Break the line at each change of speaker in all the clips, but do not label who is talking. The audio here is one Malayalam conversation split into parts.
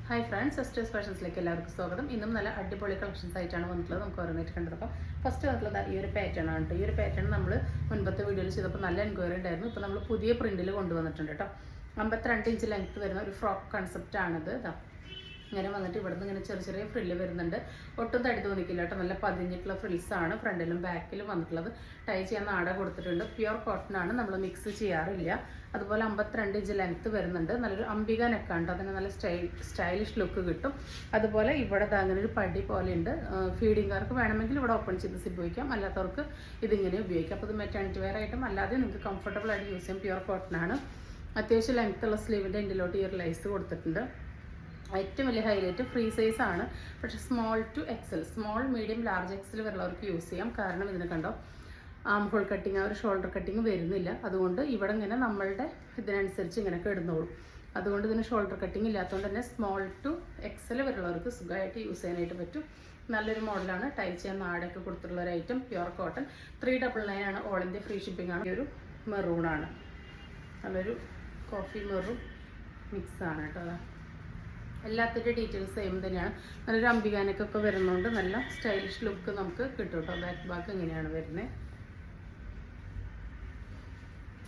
ഹായ് ഫ്രണ്ട്സ്, സിസ്റ്റേഴ്സ് ഫാഷൻസിലേക്ക് എല്ലാവർക്കും സ്വാഗതം. ഇന്നും നല്ല അടിപൊളി കളക്ഷൻസ് ആയിട്ടാണ് വന്നിട്ടുള്ളത്. നമുക്ക് ഓരോന്നായിട്ട് കണ്ടെടുക്കാം. ഫസ്റ്റ് വന്നിട്ടുള്ളത് ഈ ഒരു പാറ്റേൺ ആണ് കേട്ടോ. ഈ ഒരു പാറ്റേൺ നമ്മൾ മുൻപത്തെ വീഡിയോയിൽ ചെയ്തപ്പോൾ നല്ല എൻക്വയറി ഉണ്ടായിരുന്നു. ഇപ്പോൾ നമ്മൾ പുതിയ പ്രിന്റിൽ കൊണ്ടുവന്നിട്ടുണ്ട് കേട്ടോ. 52 ഇഞ്ച് ലെങ്ത് വരുന്ന ഒരു ഫ്രോക്ക് കൺസെപ്റ്റ് ആണിത്. ഇതാ ഇങ്ങനെ വന്നിട്ട് ഇവിടെ നിന്ന് ഇങ്ങനെ ചെറിയ ചെറിയ ഫ്രില്ല് വരുന്നുണ്ട്. ഒട്ടും തടി തോന്നിക്കില്ല കേട്ടോ. നല്ല പതിഞ്ഞിട്ടുള്ള ഫ്രിൽസാണ് ഫ്രണ്ടിലും ബാക്കിലും വന്നിട്ടുള്ളത്. ടൈ ചെയ്യാൻ നാട കൊടുത്തിട്ടുണ്ട്. പ്യുർ കോട്ടൺ ആണ്, നമ്മൾ മിക്സ് ചെയ്യാറില്ല. അതുപോലെ 52 ഇഞ്ച് ലെങ്ത് വരുന്നുണ്ട്. നല്ലൊരു അംബിക നെക്കാണ്, അതിന് നല്ല സ്റ്റൈലിഷ് ലുക്ക് കിട്ടും. അതുപോലെ ഇവിടെ അങ്ങനെ ഒരു പടി പോലെ ഉണ്ട്. ഫീഡിങ്കാർക്ക് വേണമെങ്കിൽ ഇവിടെ ഓപ്പൺ ചെയ്ത് സിബ് ഉപയോഗിക്കാം, അല്ലാത്തവർക്ക് ഇതിങ്ങനെ ഉപയോഗിക്കാം. അപ്പോൾ ഇത് മെറ്റേണിറ്റി വെയർ ആയിട്ടും അല്ലാതെ നിങ്ങൾക്ക് കംഫർട്ടബിൾ ആയിട്ട് യൂസ് ചെയ്യാം. പ്യുർ കോട്ടൺ ആണ്. അത്യാവശ്യം ലെങ്ത്തുള്ള സ്ലീവിൻ്റെ എൻഡിലോട്ട് ഈ ഒരു ലൈസ് കൊടുത്തിട്ടുണ്ട്. ഏറ്റവും വലിയ ഹൈലൈറ്റ് ഫ്രീ സൈസ് ആണ്, പക്ഷേ small to XL, small medium large XL വരെയുള്ളവർക്ക് യൂസ് ചെയ്യാം. കാരണം ഇതിന് കണ്ടോ ആം ഹോൾ കട്ടിങ്, ആ ഒരു ഷോൾഡർ കട്ടിങ് വരുന്നില്ല. അതുകൊണ്ട് ഇവിടെ ഇങ്ങനെ നമ്മളുടെ ഇതിനനുസരിച്ച് ഇങ്ങനെ കിടന്നോളും. അതുകൊണ്ട് ഇതിന് ഷോൾഡർ കട്ടിങ് ഇല്ലാത്തതുകൊണ്ട് തന്നെ സ്മോൾ ടു എക്സൽ വരെയുള്ളവർക്ക് സുഖമായിട്ട് യൂസ് ചെയ്യാനായിട്ട് പറ്റും. നല്ലൊരു മോഡലാണ്. ടൈ ചെയ്യാൻ നാടൊക്കെ കൊടുത്തിട്ടുള്ള ഒരു ഐറ്റം. Pure cotton. 399 ആണ്. ഓൾ ഇന്ത്യ ഫ്രീ ഷിപ്പിംഗ് ആണ്. ഈ ഒരു മെറൂണാണ്, നല്ലൊരു കോഫി മെറൂൺ മിക്സ് ആണ് കേട്ടോ. എല്ലാത്തിൻ്റെ ഡീറ്റെയിൽസ് സെയിം തന്നെയാണ്. നല്ലൊരു അംബികാനൊക്കെ വരുന്നതുകൊണ്ട് നല്ല സ്റ്റൈലിഷ് ലുക്ക് നമുക്ക് കിട്ടും കേട്ടോ. ബാക്ക് ഇങ്ങനെയാണ് വരുന്നത്.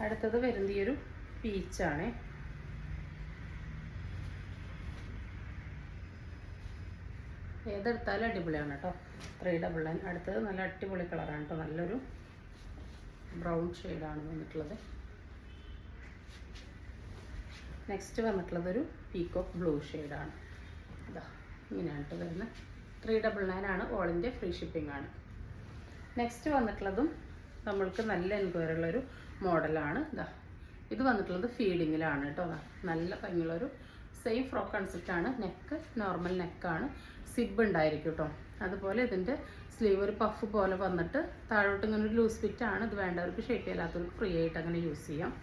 അടുത്തത് വരുന്നത് ഈ ഒരു പീച്ചാണ്. ഏതെടുത്താലും അടിപൊളിയാണ് കേട്ടോ. 399. അടുത്തത് നല്ല അടിപൊളി കളറാണ് കേട്ടോ. നല്ലൊരു ബ്രൗൺ ഷെയ്ഡാണ് വന്നിട്ടുള്ളത്. നെക്സ്റ്റ് വന്നിട്ടുള്ളത് ഒരു പീകോക്ക് ബ്ലൂ ഷെയ്ഡാണ്. ഇതാ ഇങ്ങനെയാണ് കേട്ടോ വരുന്നത്. 399 ആണ്. ഓൾ ഇന്ത്യ ഫ്രീ ഷിപ്പിംഗ് ആണ്. നെക്സ്റ്റ് വന്നിട്ടുള്ളതും നമ്മൾക്ക് നല്ല എൻക്വയറി ഉള്ളൊരു മോഡലാണ്. ഇതാ ഇത് വന്നിട്ടുള്ളത് ഫീഡിങ്ങിലാണ് കേട്ടോ. നല്ല ഭംഗിയുള്ളൊരു സെയിം ഫ്രോക്ക് കൺസെപ്റ്റാണ്. നെക്ക് നോർമൽ നെക്കാണ്, സിബ് ഉണ്ടായിരിക്കും കേട്ടോ. അതുപോലെ ഇതിൻ്റെ സ്ലീവ് ഒരു പഫ് പോലെ വന്നിട്ട് താഴോട്ട് ഇങ്ങനെ ഒരു ലൂസ് ഫിറ്റാണ്. ഇത് വേണ്ടവർക്ക് ഷേപ്പ് ചെയ്യാത്തവർക്ക് ഫ്രീ ആയിട്ട് അങ്ങനെ യൂസ് ചെയ്യാം.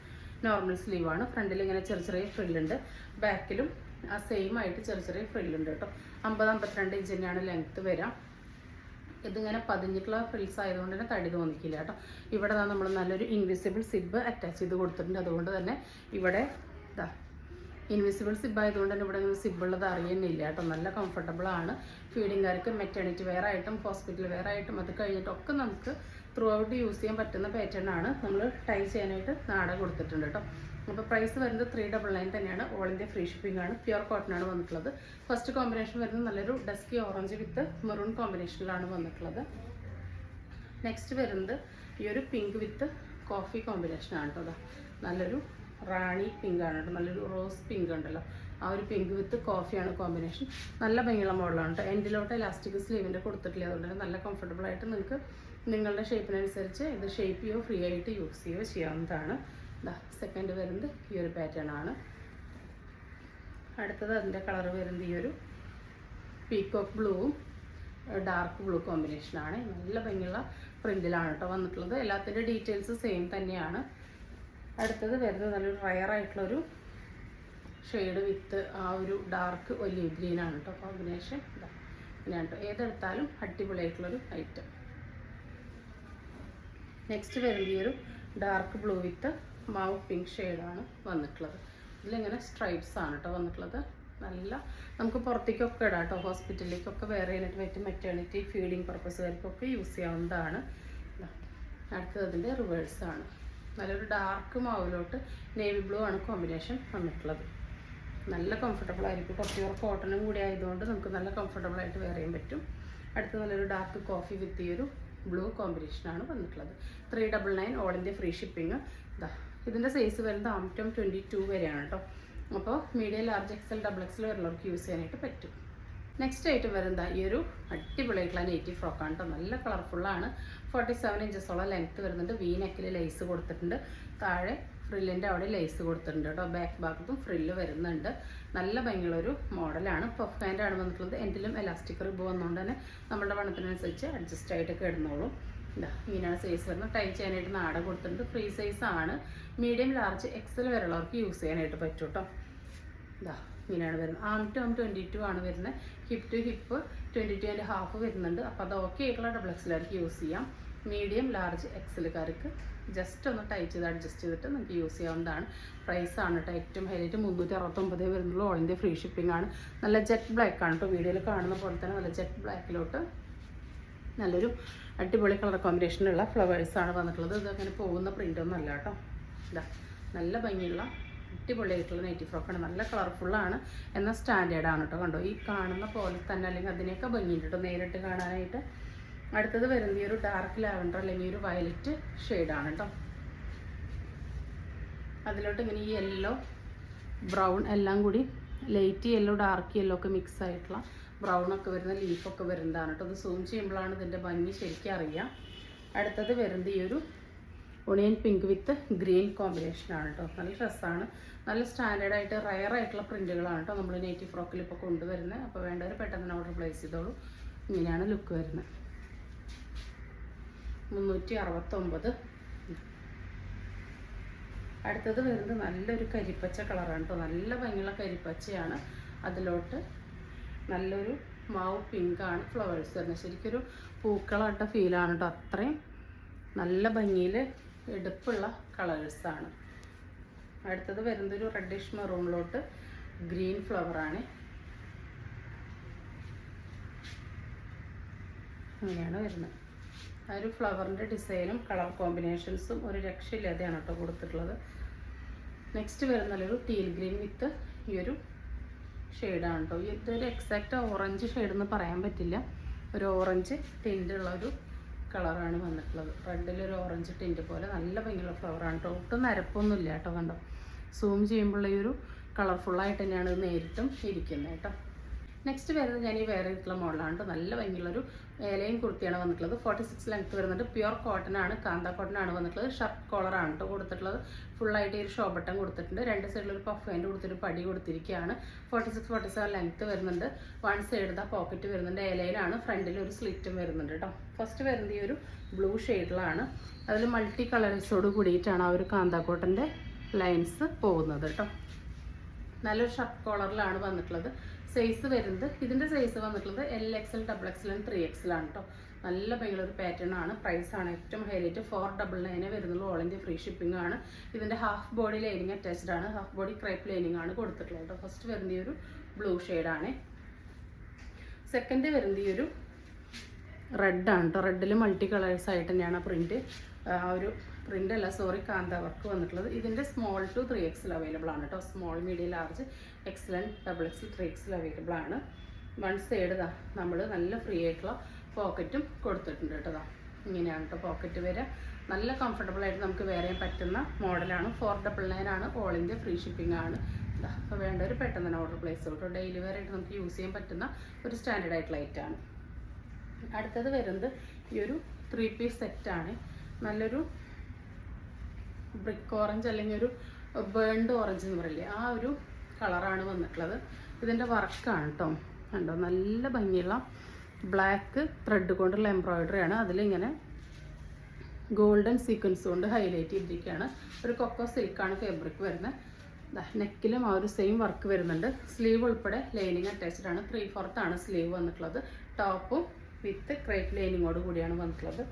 നോർമൽ സ്ലീവാണ്. ഫ്രണ്ടിൽ ഇങ്ങനെ ചെറിയ ചെറിയ ഫ്രില്ലുണ്ട്. ബാക്കിലും ആ സെയിം ആയിട്ട് ചെറിയ ചെറിയ ഫ്രില്ലുണ്ട് കേട്ടോ. 50-52 ഇഞ്ച് തന്നെയാണ് ലെങ്ത്ത് വരാം. ഇതിങ്ങനെ പതിഞ്ഞിട്ടുള്ള ഫ്രിൽസ് ആയതുകൊണ്ട് തന്നെ തടി തോന്നിക്കില്ല കേട്ടോ. ഇവിടെ നമ്മൾ നല്ലൊരു ഇൻവിസിബിൾ സിബ് അറ്റാച്ച് ചെയ്ത് കൊടുത്തിട്ടുണ്ട്. അതുകൊണ്ട് തന്നെ ഇവിടെ ഇതാ ഇൻവിസിബിൾ സിബ് ആയതുകൊണ്ട് തന്നെ ഇവിടെ ഇങ്ങനെ സിബ് ഉള്ളത് അറിയുന്നില്ല കേട്ടോ. നല്ല കംഫർട്ടബിൾ ആണ്. ഫീഡിങ്കാർക്ക് മെറ്റേണിറ്റി വെയർ ആയിട്ടും ഹോസ്പിറ്റൽ വെയർ ആയിട്ടും അത് കഴിഞ്ഞിട്ടൊക്കെ നമുക്ക് ത്രൂ ഔട്ട് യൂസ് ചെയ്യാൻ പറ്റുന്ന പാറ്റേൺ ആണ്. നമ്മൾ ടൈ ചെയ്യാനായിട്ട് നാട കൊടുത്തിട്ടുണ്ട് കേട്ടോ. അപ്പോൾ പ്രൈസ് വരുന്നത് 399 തന്നെയാണ്. ഓൾ ഇന്ത്യ ഫ്രീ ഷിപ്പിംഗ് ആണ്. പ്യുർ കോട്ടൺ ആണ് വന്നിട്ടുള്ളത്. ഫസ്റ്റ് കോമ്പിനേഷൻ വരുന്നത് നല്ലൊരു ഡസ്കി ഓറഞ്ച് വിത്ത് മെറൂൺ കോമ്പിനേഷനിലാണ് വന്നിട്ടുള്ളത്. നെക്സ്റ്റ് വരുന്നത് ഈ ഒരു പിങ്ക് വിത്ത് കോഫി കോമ്പിനേഷനാണ് കേട്ടോ. നല്ലൊരു റാണി പിങ്ക് ആണ് കേട്ടോ. നല്ലൊരു റോസ് പിങ്ക് ഉണ്ടല്ലോ, ആ ഒരു പിങ്ക് വിത്ത് കോഫിയാണ് കോമ്പിനേഷൻ. നല്ല ഭംഗിയുള്ള മോഡലാണ് കേട്ടോ. എൻഡിലോട്ട് ഇലാസ്റ്റിക് സ്ലീവിൻ്റെ കൊടുത്തിട്ടില്ല. അതുകൊണ്ട് തന്നെ നല്ല കംഫർട്ടബിൾ ആയിട്ട് നിങ്ങൾക്ക് നിങ്ങളുടെ ഷേപ്പിനനുസരിച്ച് ഇത് ഷേപ്പ് ചെയ്യുകയോ ഫ്രീ ആയിട്ട് യൂസ് ചെയ്യുകയോ ചെയ്യാവുന്നതാണ്. സെക്കൻഡ് വരുന്നത് ഈ ഒരു പാറ്റേൺ ആണ്. അടുത്തത് അതിൻ്റെ കളർ വരുന്നത് ഈ ഒരു പീകോക്ക് ബ്ലൂവും ഡാർക്ക് ബ്ലൂ കോമ്പിനേഷനാണ്. നല്ല ഭംഗിയുള്ള പ്രിൻറ്റിലാണ് കേട്ടോ വന്നിട്ടുള്ളത്. എല്ലാത്തിൻ്റെ ഡീറ്റെയിൽസ് സെയിം തന്നെയാണ്. അടുത്തത് വരുന്നത് നല്ലൊരു റയർ ആയിട്ടുള്ളൊരു ഷെയ്ഡ് വിത്ത് ആ ഒരു ഡാർക്ക് ഒലിവ് ഗ്രീനാണ് കേട്ടോ കോമ്പിനേഷൻ. ഇങ്ങനെയാണ് കേട്ടോ. ഏതെടുത്താലും അടിപൊളിയായിട്ടുള്ളൊരു ഐറ്റം. നെക്സ്റ്റ് വരുന്നത് ഈ ഒരു ഡാർക്ക് ബ്ലൂ വിത്ത് മാവ് പിങ്ക് ഷെയ്ഡാണ് വന്നിട്ടുള്ളത്. ഇതിലിങ്ങനെ സ്ട്രൈപ്സ് ആണ് കേട്ടോ വന്നിട്ടുള്ളത്. നല്ല നമുക്ക് പുറത്തേക്കൊക്കെ ഇടാം കേട്ടോ. ഹോസ്പിറ്റലിലേക്കൊക്കെ വെയർ ചെയ്യാനായിട്ട് പറ്റും. മെറ്റേണിറ്റി ഫീഡിങ് പർപ്പസുകാർക്കൊക്കെ യൂസ് ചെയ്യാവുന്നതാണ്. അടുത്തത് അതിൻ്റെ റിവേഴ്സാണ്. നല്ലൊരു ഡാർക്ക് മാവിലോട്ട് നേവി ബ്ലൂ ആണ് കോമ്പിനേഷൻ വന്നിട്ടുള്ളത്. നല്ല കംഫർട്ടബിൾ ആയിരിക്കും. പ്യുർ കോട്ടണും കൂടി ആയതുകൊണ്ട് നമുക്ക് നല്ല കംഫർട്ടബിൾ ആയിട്ട് വെയർ ചെയ്യാൻ പറ്റും. അടുത്ത് നല്ലൊരു ഡാർക്ക് കോഫി വിത്ത് ഈ ഒരു ബ്ലൂ കോമ്പിനേഷനാണ് വന്നിട്ടുള്ളത്. 399 ഓൾ ഇന്ത്യ ഫ്രീ ഷിപ്പിംഗ്. ഇതിൻ്റെ സൈസ് വരുന്നത് 22 വരെയാണ് കേട്ടോ. അപ്പോൾ medium large XL double XL വരുന്നവർക്ക് യൂസ് ചെയ്യാനായിട്ട് പറ്റും. നെക്സ്റ്റ് ആയിട്ട് വരുന്നത് ഈ ഒരു അടിപൊളിയായിട്ടുള്ള നെറ്റി ഫ്രോക്കാണ് കേട്ടോ. നല്ല കളർഫുള്ളാണ്. 47 ഇഞ്ചസോളം ലെങ്ത്ത് വരുന്നുണ്ട്. വി നെക്കിൽ ലേസ് കൊടുത്തിട്ടുണ്ട്. താഴെ ഫ്രില്ലിൻ്റെ അവിടെ ലേസ് കൊടുത്തിട്ടുണ്ട് കേട്ടോ. ബാക്ക് ഭാഗത്തും ഫ്രില്ല് വരുന്നുണ്ട്. നല്ല ഭംഗിയുള്ളൊരു മോഡലാണ്. പഫ് ഹാൻഡാണ് വന്നിട്ടുള്ളത്. എൻഡിലും എലാസ്റ്റിക് റിബ് വന്നുകൊണ്ട് തന്നെ നമ്മുടെ വണ്ണത്തിനനുസരിച്ച് അഡ്ജസ്റ്റ് ആയിട്ടൊക്കെ ഇടുന്നോളും. ഇങ്ങനെയാണ് സൈസ് വരുന്നത്. ടൈ ചെയ്യാനായിട്ട് നാട കൊടുത്തിട്ടുണ്ട്. ഫ്രീ സൈസ് ആണ്. മീഡിയം ലാർജ് എക്സൽ വരെയുള്ളവർക്ക് യൂസ് ചെയ്യാനായിട്ട് പറ്റും കേട്ടോ. ഇങ്ങനെയാണ് വരുന്നത്. ആം ടു ആം 22 ആണ് വരുന്നത്. ഹിപ്പ് ടു ഹിപ്പ് 22.5 വരുന്നുണ്ട്. അപ്പോൾ അത് ഓക്കെ ആയിട്ടുള്ള ഡബിൾ എക്സലാർക്ക് യൂസ് ചെയ്യാം. മീഡിയം ലാർജ് എക്സലുകാർക്ക് ജസ്റ്റ് ഒന്ന് ടൈറ്റ് ചെയ്ത് അഡ്ജസ്റ്റ് ചെയ്തിട്ട് നിങ്ങൾക്ക് യൂസ് ചെയ്യാവുന്നതാണ്. പ്രൈസാണ് കേട്ടോ ഏറ്റവും ഹൈലൈറ്റ്. 369 വരുന്നുള്ളൂ. ഓൾ ഇന്ത്യ ഫ്രീ ഷിപ്പിംഗ് ആണ്. നല്ല ജെറ്റ് ബ്ലാക്ക് ആണ് കേട്ടോ. വീഡിയോയിൽ കാണുന്ന പോലെ തന്നെ നല്ല ജെറ്റ് ബ്ലാക്കിലോട്ട് നല്ലൊരു അടിപൊളി കളർ കോമ്പിനേഷനുള്ള ഫ്ലവേഴ്സാണ് വന്നിട്ടുള്ളത്. ഇത് അങ്ങനെ പോകുന്ന പ്രിൻ്റൊന്നും അല്ല കേട്ടോ. ഇതാ നല്ല ഭംഗിയുള്ള അടിപൊളിയായിട്ടുള്ള നൈറ്റി ഫ്രോക്കാണ്. നല്ല കളർഫുള്ളാണ്, എന്നാൽ സ്റ്റാൻഡേർഡാണ് കേട്ടോ. കണ്ടോ ഈ കാണുന്ന പോലെ തന്നെ, അല്ലെങ്കിൽ അതിനെയൊക്കെ ഭംഗിയുണ്ട് കേട്ടോ നേരിട്ട് കാണാനായിട്ട്. അടുത്തത് വരുന്നത് ഈ ഒരു ഡാർക്ക് ലാവൻഡർ അല്ലെങ്കിൽ ഒരു വയലറ്റ് ഷെയ്ഡാണ് കേട്ടോ. അതിലോട്ട് ഇങ്ങനെ ഈ യെല്ലോ ബ്രൗൺ എല്ലാം കൂടി ലൈറ്റ് യെല്ലോ ഡാർക്ക് യെല്ലോ ഒക്കെ മിക്സ് ആയിട്ടുള്ള ബ്രൗണൊക്കെ വരുന്ന ലീഫൊക്കെ വരുന്നതാണ് കേട്ടോ. അത് സൂം ചെയ്യുമ്പോഴാണ് ഇതിൻ്റെ ഭംഗി ശരിക്കും അറിയാം. അടുത്തത് വരുന്നത് ഈ ഒരു ഒണിയൻ പിങ്ക് വിത്ത് ഗ്രീൻ കോമ്പിനേഷനാണ് കേട്ടോ. നല്ല ഡ്രസ്സാണ്. നല്ല സ്റ്റാൻഡേർഡായിട്ട് റയറായിട്ടുള്ള പ്രിൻറ്റുകളാണ് കേട്ടോ നമ്മൾ നെറ്റി ഫ്രോക്കിൽ ഇപ്പോൾ കൊണ്ടുവരുന്നത്. അപ്പോൾ വേണ്ടവർ പെട്ടെന്ന് ഓർഡർ പ്ലേസ് ചെയ്തോളൂ. ഇങ്ങനെയാണ് ലുക്ക് വരുന്നത്. 369. അടുത്തത് വരുന്നത് നല്ലൊരു കരിപ്പച്ച കളറാണ് കേട്ടോ. നല്ല ഭംഗിയുള്ള കരിപ്പച്ചയാണ്. അതിലോട്ട് നല്ലൊരു മാവ് പിങ്കാണ് ഫ്ലവേഴ്സ് വരുന്നത്. ശരിക്കൊരു പൂക്കളാട്ട ഫീലാണ് കേട്ടോ. അത്രയും നല്ല ഭംഗിയിൽ എടുപ്പുള്ള കളേഴ്സാണ്. അടുത്തത് വരുന്നത് ഒരു റെഡിഷ് മെറൂണിലോട്ട് ഗ്രീൻ ഫ്ലവറാണ്. അങ്ങനെയാണ് വരുന്നത്. ആ ഒരു ഫ്ലവറിൻ്റെ ഡിസൈനും കളർ കോമ്പിനേഷൻസും ഒരു രക്ഷയില്ലാതെയാണ് കേട്ടോ കൊടുത്തിട്ടുള്ളത്. നെക്സ്റ്റ് വരുന്നൊരു ടീൽ ഗ്രീൻ വിത്ത് ഈ ഒരു ഷെയ്ഡാണ് കേട്ടോ. ഇതൊരു എക്സാക്റ്റ് ഓറഞ്ച് ഷെയ്ഡെന്ന് പറയാൻ പറ്റില്ല. ഒരു ഓറഞ്ച് ടിൻ്റുള്ള ഒരു കളറാണ് വന്നിട്ടുള്ളത്. റെഡിലൊരു ഓറഞ്ച് ടിൻ്റ് പോലെ നല്ല ഭംഗിയുള്ള ഫ്ലവറാണ് കേട്ടോ. ഒട്ടും നരപ്പൊന്നുമില്ല കേട്ടോ. കണ്ടോ സൂം ചെയ്യുമ്പോൾ ഈ ഒരു കളർഫുള്ളായിട്ട് തന്നെയാണ് ഇത് നേരിട്ടും ഇരിക്കുന്നത് കേട്ടോ. നെക്സ്റ്റ് വരുന്നത് ഞാൻ ഈ വേറെ ആയിട്ടുള്ള മോഡലാണ് കേട്ടോ. നല്ല ഭംഗിയുള്ളൊരു ഏലയും കുർത്തിയാണ് വന്നിട്ടുള്ളത്. 46 ലെങ്ത്ത് വരുന്നുണ്ട്. പ്യുർ കോട്ടൺ ആണ്, കാന്ത കോട്ടൺ ആണ് വന്നിട്ടുള്ളത്. ഷർട്ട് കോളറാണ് കേട്ടോ കൊടുത്തിട്ടുള്ളത്. ഫുള്ളായിട്ട് ഈ ഒരു ഷോ ബട്ടൺ കൊടുത്തിട്ടുണ്ട്. രണ്ട് സൈഡിലൊരു പഫ് ഹാൻഡ് കൊടുത്തൊരു പടി കൊടുത്തിരിക്കുകയാണ്. 46-47 ലെങ്ത്ത് വരുന്നുണ്ട്. വൺ സൈഡ് ദാ പോക്കറ്റ് വരുന്നുണ്ട്. ഏലയിലാണ്. ഫ്രണ്ടിൽ ഒരു സ്ലിറ്റും വരുന്നുണ്ട് കേട്ടോ. ഫസ്റ്റ് വരുന്നത് ഈ ഒരു ബ്ലൂ ഷെയ്ഡിലാണ്. അതിൽ മൾട്ടി കളേഴ്സോട് കൂടിയിട്ടാണ് ആ ഒരു കാന്ത കോട്ടൻ്റെ ലൈൻസ് പോകുന്നത് കേട്ടോ. നല്ലൊരു ഷർട്ട് കോളറിലാണ് വന്നിട്ടുള്ളത്. സൈസ് വരുന്നത് ഇതിൻ്റെ സൈസ് വന്നിട്ടുള്ളത് LXL, XXL, 3XL ആണ് കേട്ടോ. നല്ല ഭയങ്കര പാറ്റേൺ ആണ്. പ്രൈസാണ് ഏറ്റവും ഹൈലൈറ്റ്. 499 വരുന്നുള്ളൂ. ഓൾ ഇന്ത്യ ഫ്രീ ഷിപ്പിംഗ് ആണ്. ഇതിൻ്റെ ഹാഫ് ബോഡി ലൈനിങ് അറ്റാച്ച്ഡ് ആണ്. ഹാഫ് ബോഡി ക്രേപ്പ് ലൈനിങ് ആണ് കൊടുത്തിട്ടുള്ളത് കേട്ടോ. ഫസ്റ്റ് വരുന്ന ഈ ഒരു ബ്ലൂ ഷെയ്ഡാണ്. സെക്കൻഡ് വരുന്നത് ഈ ഒരു റെഡാണ് കേട്ടോ. റെഡിൽ മൾട്ടി കളേഴ്സ് ആയിട്ട് തന്നെയാണ് പ്രിൻറ്റ്. ആ ഒരു പ്രിൻ്റ് അല്ല സോറി കാന്ത വർക്ക് വന്നിട്ടുള്ളത്. ഇതിൻ്റെ സ്മോൾ ടു 3XL അവൈലബിൾ ആണ് കേട്ടോ. Small, medium, large, XL, XXL, 3XL available ആണ്. വൺ സൈഡ് നമ്മൾ നല്ല ഫ്രീ ആയിട്ടുള്ള പോക്കറ്റും കൊടുത്തിട്ടുണ്ട് കേട്ടോ. ഇങ്ങനെയാണ് കേട്ടോ പോക്കറ്റ് വരെ. നല്ല കംഫർട്ടബിൾ ആയിട്ട് നമുക്ക് വേറെ പറ്റുന്ന മോഡലാണ്. 499 ആണ്. ഓൾ ഇന്ത്യ ഫ്രീ ഷിപ്പിംഗ് ആണ്. അപ്പോൾ വേണ്ടവർ പെട്ടെന്ന് തന്നെ ഓർഡർ പ്ലേസ് ചെയ്തു കേട്ടോ. ഡെയിലി വെയർ ആയിട്ട് നമുക്ക് യൂസ് ചെയ്യാൻ പറ്റുന്ന ഒരു സ്റ്റാൻഡേർഡ് ആയിട്ടുള്ള ഐറ്റാണ്. അടുത്തത് വരുന്നത് ഈ ഒരു 3 പീസ് സെറ്റാണ്. നല്ലൊരു ബ്രിക്ക് ഓറഞ്ച് അല്ലെങ്കിൽ ഒരു ബേൺഡ് ഓറഞ്ച് എന്ന് പറയില്ലേ, ആ ഒരു കളറാണ് വന്നിട്ടുള്ളത്. ഇതിൻ്റെ വർക്കാണ് കേട്ടോ. കണ്ടോ നല്ല ഭംഗിയുള്ള ബ്ലാക്ക് ത്രെഡ് കൊണ്ടുള്ള എംബ്രോയിഡറി ആണ്. അതിലിങ്ങനെ ഗോൾഡൻ സീക്വൻസ് കൊണ്ട് ഹൈലൈറ്റ് ചെയ്തിരിക്കുകയാണ്. ഒരു കൊക്കോ സിൽക്കാണ് ഫാബ്രിക് വരുന്നത്. നെക്കിലും ആ ഒരു സെയിം വർക്ക് വരുന്നുണ്ട്. സ്ലീവ് ഉൾപ്പെടെ ലൈനിങ് അറ്റാച്ച്ഡ് ആണ്. 3/4 ആണ് സ്ലീവ് വന്നിട്ടുള്ളത്. ടോപ്പും വിത്ത് ക്രേപ്പ് ലൈനിങ്ങോട് കൂടിയാണ് വന്നിട്ടുള്ളത്.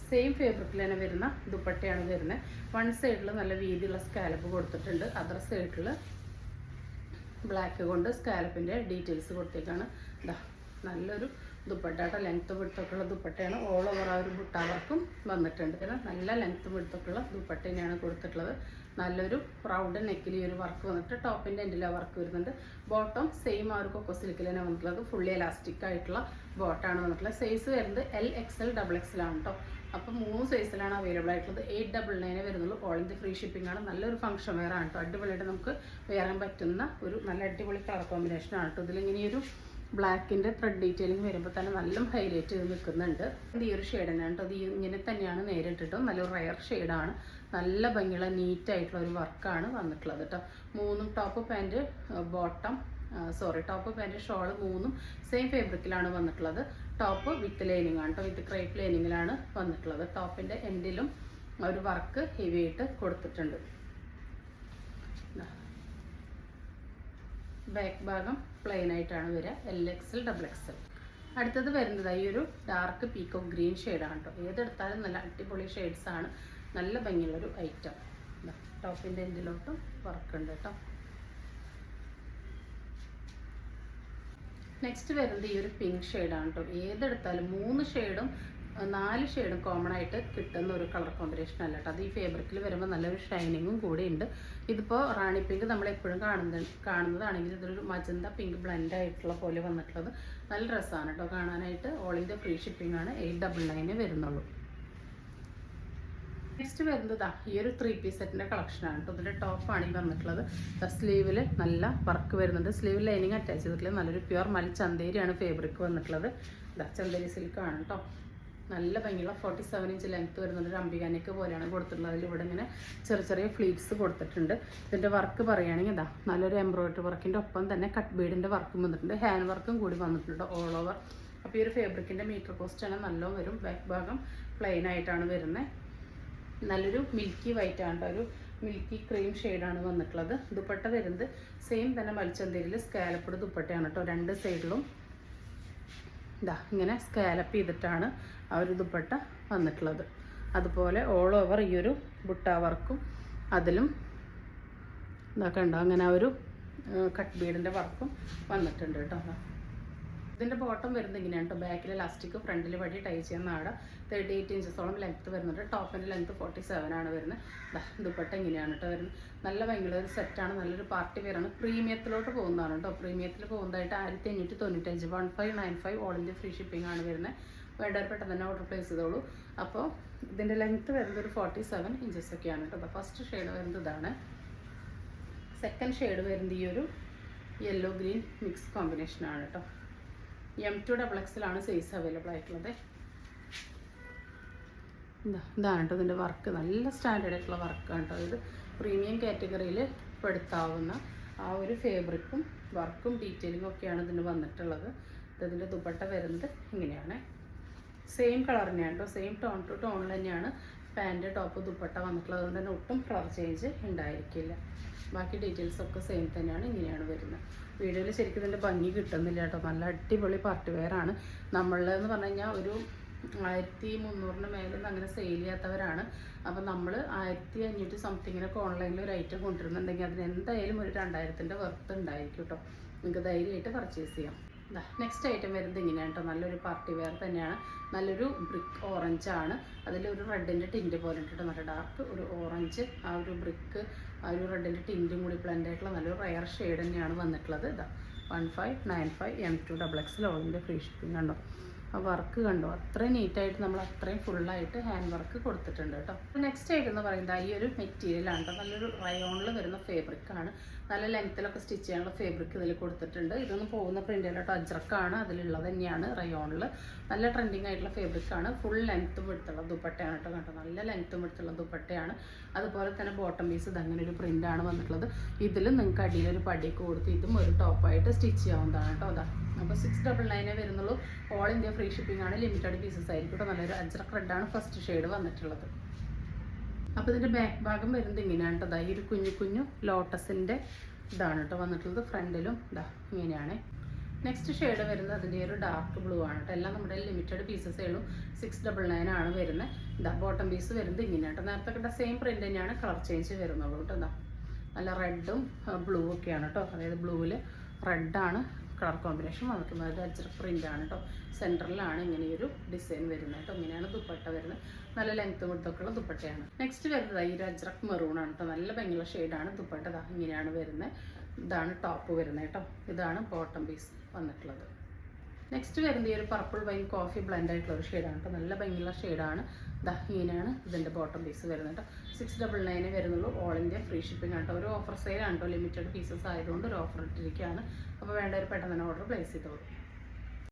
സെയിം ഫാബ്രിക്കിൽ തന്നെ വരുന്ന ദുപ്പട്ടയാണ് വരുന്നത്. വൺ സൈഡിൽ നല്ല വീതിയുള്ള സ്കാലപ്പ് കൊടുത്തിട്ടുണ്ട്. അതർ സൈഡിൽ ബ്ലാക്ക് കൊണ്ട് സ്കാലപ്പിൻ്റെ ഡീറ്റെയിൽസ് കൊടുത്തേക്കാണ്. ഇതാ നല്ലൊരു ദുപ്പട്ട, ലെങ്ത്തും വിടുത്തൊക്കെയുള്ള ദുപ്പട്ടയാണ്. ഓൾ ഓവർ ആ ഒരു ബുട്ട വർക്കും വന്നിട്ടുണ്ട്. നല്ല ലെങ്ത്തും വിടുത്തൊക്കെയുള്ള ദുപ്പട്ട തന്നെയാണ് കൊടുത്തിട്ടുള്ളത്. നല്ലൊരു റൗണ്ട് നെക്കിൽ ഈ ഒരു വർക്ക് വന്നിട്ട് ടോപ്പിൻ്റെ എൻഡിൽ ആ വർക്ക് വരുന്നുണ്ട്. ബോട്ടം സെയിം ആ ഒരു കൊക്കോ സിൽക്കിൽ തന്നെ വന്നിട്ടുള്ളത്. ഫുള്ളി എലാസ്റ്റിക് ആയിട്ടുള്ള ബോട്ടാണ് വന്നിട്ടുള്ളത്. സൈസ് വരുന്നത് LXL, XXL ആണ് കേട്ടോ. അപ്പോൾ 3 സൈസിലാണ് അവൈലബിൾ ആയിട്ടുള്ളത്. 899 വരുന്നുള്ളൂ. ഓൾ ഇന്ത്യ ഫ്രീ ഷിപ്പിംഗ് ആണ്. നല്ലൊരു ഫംഗ്ഷൻ വെയർ ആണ് കേട്ടോ. അടിപൊളിയായിട്ട് നമുക്ക് വെയറാൻ പറ്റുന്ന ഒരു നല്ല അടിപൊളി കളർ കോമ്പിനേഷൻ ആണ് കേട്ടോ. ഇതിലിങ്ങനെ ഒരു ബ്ലാക്കിൻ്റെ ത്രെഡ് ഡീറ്റെയിലിംഗ് വരുമ്പോൾ തന്നെ നല്ല ഹൈലൈറ്റ് ചെയ്ത് നിൽക്കുന്നുണ്ട്. ഈ ഒരു ഷെയ്ഡ് തന്നെയാണ് കേട്ടോ. ഇത് ഇങ്ങനെ തന്നെയാണ് നേരിട്ടിട്ടും നല്ലൊരു റയർ ഷെയ്ഡാണ്. നല്ല ഭംഗിയുള്ള നീറ്റായിട്ടുള്ള ഒരു വർക്കാണ് വന്നിട്ടുള്ളത് കേട്ടോ. 3 top pant bottom top pant shawl 3 same ഫാബ്രിക്കിലാണ് വന്നിട്ടുള്ളത്. ടോപ്പ് വിത്ത് ലൈനിങ് ആണ് കേട്ടോ. വിത്ത് ക്രേപ്പ് ലൈനിങ്ങിലാണ് വന്നിട്ടുള്ളത്. ടോപ്പിൻ്റെ എൻഡിലും ഒരു വർക്ക് ഹെവി ആയിട്ട് കൊടുത്തിട്ടുണ്ട്. ബാക്ക് ഭാഗം പ്ലെയിൻ ആയിട്ടാണ് വരിക. LXL, XXL. അടുത്തത് വരുന്നത് ഈ ഒരു ഡാർക്ക് പീക്കോക്ക് ഗ്രീൻ ഷെയ്ഡാണ് കേട്ടോ. ഏതെടുത്താലും നല്ല അടിപൊളി ഷെയ്ഡ്സാണ്, നല്ല ഭംഗിയുള്ളൊരു ഐറ്റം. ടോപ്പിൻ്റെ എൻഡിലോട്ടും വർക്കുണ്ട് കേട്ടോ. നെക്സ്റ്റ് വരുന്നത് ഈ ഒരു പിങ്ക് ഷെയ്ഡാണ് കേട്ടോ. ഏതെടുത്താലും 3 ഷെയ്ഡും 4 ഷെയ്ഡും കോമൺ ആയിട്ട് കിട്ടുന്ന ഒരു കളർ കോമ്പിനേഷൻ അല്ല കേട്ടോ. അത് ഈ ഫാബ്രിക്കിൽ വരുമ്പോൾ നല്ലൊരു ഷൈനിങ്ങും കൂടി ഉണ്ട്. ഇതിപ്പോൾ റാണി പിങ്ക് നമ്മളെപ്പോഴും കാണുന്നതാണെങ്കിൽ ഇതൊരു മജന്ത പിങ്ക് ബ്ലെൻഡ് ആയിട്ടുള്ള പോലെ വന്നിട്ടുള്ളത് നല്ല രസമാണ് കേട്ടോ കാണാനായിട്ട്. ഓൾ ഇന്ത്യ ഫ്രീ ഷിപ്പിംഗ് ആണ്, 899 വരുന്നുള്ളൂ. നെക്സ്റ്റ് വരുന്നത് ഈ ഒരു 3 പീസ് സെറ്റിൻ്റെ കളക്ഷനാണ് കേട്ടോ. ഇതിൻ്റെ ടോപ്പാണ് ഈ വന്നിട്ടുള്ളത്. സ്ലീവിൽ നല്ല വർക്ക് വരുന്നുണ്ട്, സ്ലീവ് ലൈനിങ് അറ്റാച്ച് ചെയ്തിട്ടുള്ള നല്ലൊരു പ്യുവർ ചന്തേരിയാണ് ഫാബ്രിക് വന്നിട്ടുള്ളത്. ചന്തേരി സിൽക്കാണ് കേട്ടോ. നല്ല ഭംഗിയുള്ള 47 ഇഞ്ച് ലെങ്ത്ത് വരുന്നുണ്ട്. ഒരു അംബികാനയ്ക്ക് പോലെയാണ് കൊടുത്തിട്ടുള്ളത്. അതിൽ ഇവിടെ ഇങ്ങനെ ചെറിയ ഫ്ലീറ്റ്സ് കൊടുത്തിട്ടുണ്ട്. ഇതിൻ്റെ വർക്ക് പറയുകയാണെങ്കിൽ നല്ലൊരു എംബ്രോയിഡറി വർക്കിൻ്റെ ഒപ്പം തന്നെ കട്ട് ബീഡിൻ്റെ വർക്കും വന്നിട്ടുണ്ട്, ഹാൻഡ് വർക്കും കൂടി വന്നിട്ടുണ്ട് ഓൾ ഓവർ. അപ്പോൾ ഈ ഒരു ഫാബ്രിക്കിൻ്റെ മീറ്റർ കോസ്റ്റ് ആണ് നല്ലോണം വരും. ബാക്ക് ഭാഗം പ്ലെയിൻ ആയിട്ടാണ് വരുന്നത്. നല്ലൊരു മിൽക്കി വൈറ്റ് ആണ്, ഒരു മിൽക്കി ക്രീം ഷെയ്ഡാണ് വന്നിട്ടുള്ളത്. ദുപ്പട്ട വരുന്നത് സെയിം തന്നെ മൽച്ചന്തേരിയിൽ സ്കാലപ്പഡ് ദുപ്പട്ടയാണ് കേട്ടോ. 2 സൈഡിലും ഇങ്ങനെ സ്കാലപ്പ് ചെയ്തിട്ടാണ് ആ ഒരു ദുപ്പട്ട വന്നിട്ടുള്ളത്. അതുപോലെ ഓൾ ഓവർ ഈ ഒരു ബുട്ട വർക്കും അതിലും കണ്ടോ അങ്ങനെ ആ ഒരു കട്ട് ബീഡിൻ്റെ വർക്കും വന്നിട്ടുണ്ട് കേട്ടോ. ഇതിൻ്റെ ബോട്ടം വരുന്നത് ഇങ്ങനെയാണ് കേട്ടോ. ബാക്കിൽ ഇലാസ്റ്റിക്, ഫ്രണ്ടിൽ വഴി ടൈ ചെയ്യുന്ന നാട 38 ഇഞ്ചസോളം ലെങ്ത്ത് വരുന്നുണ്ട്. ടോപ്പിൻ്റെ ലെങ്ത്ത് 47 ആണ് വരുന്നത്. ദുപ്പട്ട ഇങ്ങനെയാണ് കേട്ടോ വരുന്നത്. നല്ല ഭയങ്കര ഒരു സെറ്റാണ്, നല്ലൊരു പാർട്ടി വെയറാണ്. പ്രീമിയത്തിലോട്ട് പോകുന്നതാണ് കേട്ടോ. പ്രീമിയത്തിൽ പോകുന്നതായിട്ട് 1595 1595 ഓൾ ഇന്ത്യ ഫ്രീ ഷിപ്പിംഗ് ആണ് വരുന്നത്. വേണ്ടവർ പെട്ടെന്ന് തന്നെ ഓർഡർ പ്ലേസ് ചെയ്തോളൂ. അപ്പോൾ ഇതിൻ്റെ ലെങ്ത്ത് വരുന്നത് ഒരു 47 ഇഞ്ചസൊക്കെയാണ് കേട്ടോ. ഫസ്റ്റ് ഷെയ്ഡ് വരുന്നത് ഇതാണ്. സെക്കൻഡ് ഷെയ്ഡ് വരുന്നത് ഈ ഒരു യെല്ലോ ഗ്രീൻ മിക്സ് കോമ്പിനേഷനാണ് കേട്ടോ. M2XXലാണ് സൈസ് അവൈലബിൾ ആയിട്ടുള്ളത്. ഇതാണ് കേട്ടോ ഇതിൻ്റെ വർക്ക്. നല്ല സ്റ്റാൻഡേർഡ് ആയിട്ടുള്ള വർക്കാണ് കേട്ടോ. ഇത് പ്രീമിയം കാറ്റഗറിയിൽ പെടുത്താവുന്ന ആ ഒരു ഫാബ്രിക്കും വർക്കും ഡീറ്റെയിലിങ്ങും ഒക്കെയാണ് ഇതിന് വന്നിട്ടുള്ളത്. ഇതിൻ്റെ ദുപ്പട്ട വരുന്നത് ഇങ്ങനെയാണ്. സെയിം കളർ തന്നെയാണ് കേട്ടോ. സെയിം ടോൺ ടു ടോണിൽ തന്നെയാണ് പാൻറ് ടോപ്പ് ദുപ്പട്ട വന്നിട്ടുള്ളത്. അതുകൊണ്ട് തന്നെ ഒട്ടും കളർ ചേഞ്ച് ഉണ്ടായിരിക്കില്ല. ബാക്കി ഡീറ്റെയിൽസൊക്കെ സെയിം തന്നെയാണ്. ഇങ്ങനെയാണ് വരുന്നത്. വീഡിയോയിൽ ശരിക്കും ഇതിൻ്റെ ഭംഗി കിട്ടുന്നില്ല കേട്ടോ. നല്ല അടിപൊളി പാർട്ടി വെയറാണ്. നമ്മളെന്ന് പറഞ്ഞു കഴിഞ്ഞാൽ ഒരു 1300 മേലെ അങ്ങനെ സെയിൽ ചെയ്യാത്തവരാണ്. അപ്പോൾ നമ്മൾ 1500 സംതിങ്ങിനൊക്കെ ഓൺലൈനിൽ ഒരു ഐറ്റം കൊണ്ടുവരുന്നുണ്ടെങ്കിൽ അതിന് എന്തായാലും ഒരു 2000ൻ്റെ വർത്ത് ഉണ്ടായിരിക്കും കേട്ടോ. നിങ്ങൾക്ക് ധൈര്യമായിട്ട് പർച്ചേസ് ചെയ്യാം. നെക്സ്റ്റ് ഐറ്റം വരുന്നത് ഇങ്ങനെയാണ് കേട്ടോ. നല്ലൊരു പാർട്ടി വെയർ തന്നെയാണ്. നല്ലൊരു ബ്രിക്ക് ഓറഞ്ചാണ്. അതിലൊരു റെഡിൻ്റെ ടിൻറ്റ് പോലെ ഇട്ടിട്ട് നല്ല ഡാർക്ക് ഒരു ഓറഞ്ച്, ആ ഒരു ബ്രിക്ക് ആ ഒരു റെഡിൻ്റെ ടിൻറ്റും കൂടി ബ്ലെൻഡ് ആയിട്ടുള്ള നല്ലൊരു റയർ ഷെയ്ഡ് തന്നെയാണ് വന്നിട്ടുള്ളത്. 1595 M2XXL all India free shipping കണ്ടോ. ആ വർക്ക് കണ്ടോ, അത്രയും നീറ്റായിട്ട് നമ്മൾ അത്രയും ഫുള്ളായിട്ട് ഹാൻഡ് വർക്ക് കൊടുത്തിട്ടുണ്ട് കേട്ടോ. നെക്സ്റ്റ് ആയിട്ട് എന്ന് പറയുന്നത് ഈ ഒരു മെറ്റീരിയലാണ് കേട്ടോ. നല്ലൊരു റയോണിൽ വരുന്ന ഫാബ്രിക്കാണ്. നല്ല ലെങ്ത്തിലൊക്കെ സ്റ്റിച്ച് ചെയ്യാനുള്ള ഫാബ്രിക് ഇതിൽ കൊടുത്തിട്ടുണ്ട്. ഇതൊന്നും പോകുന്ന പ്രിൻ്റ് കേട്ടോ. അജ്രക്കാണ് അതിലുള്ളത് തന്നെയാണ് റയോണിൽ. നല്ല ട്രെൻഡിങ് ആയിട്ടുള്ള ഫാബ്രിക്കാണ്. ഫുൾ ലെങ്ത്തും എടുത്തുള്ള ദുപ്പട്ടയാണ് കേട്ടോ. കണ്ടോ നല്ല ലെങ്ത്തും എടുത്തുള്ള ദുപ്പട്ടയാണ്. അതുപോലെ തന്നെ ബോട്ടം പീസ് ഇതങ്ങനെ ഒരു പ്രിൻ്റാണ് വന്നിട്ടുള്ളത്. ഇതിൽ നിങ്ങൾക്ക് അടിയിലൊരു പടിയൊക്കെ കൊടുത്ത് ഇതും ഒരു ടോപ്പായിട്ട് സ്റ്റിച്ച് ചെയ്യാവുന്നതാണ് കേട്ടോ. അതാ അപ്പോൾ 699 വരുന്നുള്ളൂ. ഓൾ ഇന്ത്യ ഫ്രീ ഷിപ്പിംഗ് ആണ്. ലിമിറ്റഡ് പീസസ് ആയിരിക്കും കേട്ടോ. നല്ലൊരു അജ്രക്ക് റെഡാണ് ഫസ്റ്റ് ഷെയ്ഡ് വന്നിട്ടുള്ളത്. അപ്പോൾ ഇതിൻ്റെ ബാക്ക് ഭാഗം വരുന്നത് ഇങ്ങനെയാണ് കേട്ടോ. ഈ ഒരു കുഞ്ഞു ലോട്ടസിൻ്റെ ഇതാണ് കേട്ടോ വന്നിട്ടുള്ളത്. ഫ്രണ്ടിലും ഇങ്ങനെയാണ്. നെക്സ്റ്റ് ഷെയ്ഡ് വരുന്നത് അതിൻ്റെ ഒരു ഡാർക്ക് ബ്ലൂ ആണ് കേട്ടോ. എല്ലാം നമ്മുടെ ലിമിറ്റഡ് പീസസേ ഉള്ളൂ. 699 ആണ് വരുന്നത്. ബോട്ടം പീസ് വരുന്നത് ഇങ്ങനെയാണ് കേട്ടോ. നേരത്തെ കിട്ടുന്ന സെയിം പ്രിൻ്റ് തന്നെയാണ്, കളർ ചേഞ്ച് വരുന്നുള്ളൂ കേട്ടോ. നല്ല റെഡും ബ്ലൂ ഒക്കെയാണ് കേട്ടോ. അതായത് ബ്ലൂവിൽ റെഡാണ് കളർ കോമ്പിനേഷൻ വന്നിട്ടുള്ളത്. ഒരു അജ്രക് പ്രിൻ്റാണ് കേട്ടോ. സെൻറ്ററിലാണ് ഇങ്ങനെയൊരു ഡിസൈൻ വരുന്നത് കേട്ടോ. ഇങ്ങനെയാണ് ദുപ്പട്ട വരുന്നത്. നല്ല ലെങ്ത്ത് കൊടുത്തൊക്കെയുള്ള ദുപ്പട്ടയാണ്. നെക്സ്റ്റ് വരുന്നത് ഈ ഒരു അജ്രക് മെറൂണാണ് കേട്ടോ. നല്ല ഭംഗിയുള്ള ഷെയ്ഡാണ്. ദുപ്പട്ട ഇങ്ങനെയാണ് വരുന്നത്. ഇതാണ് ടോപ്പ് വരുന്നത് കേട്ടോ. ഇതാണ് ബോട്ടം പീസ് വന്നിട്ടുള്ളത്. നെക്സ്റ്റ് വരുന്നത് ഈ ഒരു പർപ്പിൾ വൈൻ കോഫി ബ്ലെൻഡ് ആയിട്ടുള്ള ഒരു ഷെയ്ഡാണ് കേട്ടോ. നല്ല ഭംഗിയുള്ള ഷെയ്ഡാണ്. ഇങ്ങനെയാണ് ഇതിൻ്റെ ബോട്ടം പീസ് വരുന്നത് കേട്ടോ. 699 വരുന്നുള്ളൂ. ഓൾ ഇന്ത്യ ഫ്രീ ഷിപ്പിംഗ് ആണ് കേട്ടോ. ഒരു ഓഫർ സെയിലാണ് കേട്ടോ. ലിമിറ്റഡ് പീസസ് ആയതുകൊണ്ട് ഒരു ഓഫർ ഇട്ടിരിക്കുകയാണ്. അപ്പോൾ വേണ്ടവർ പെട്ടെന്ന് തന്നെ ഓർഡർ പ്ലേസ് ചെയ്തോളൂ.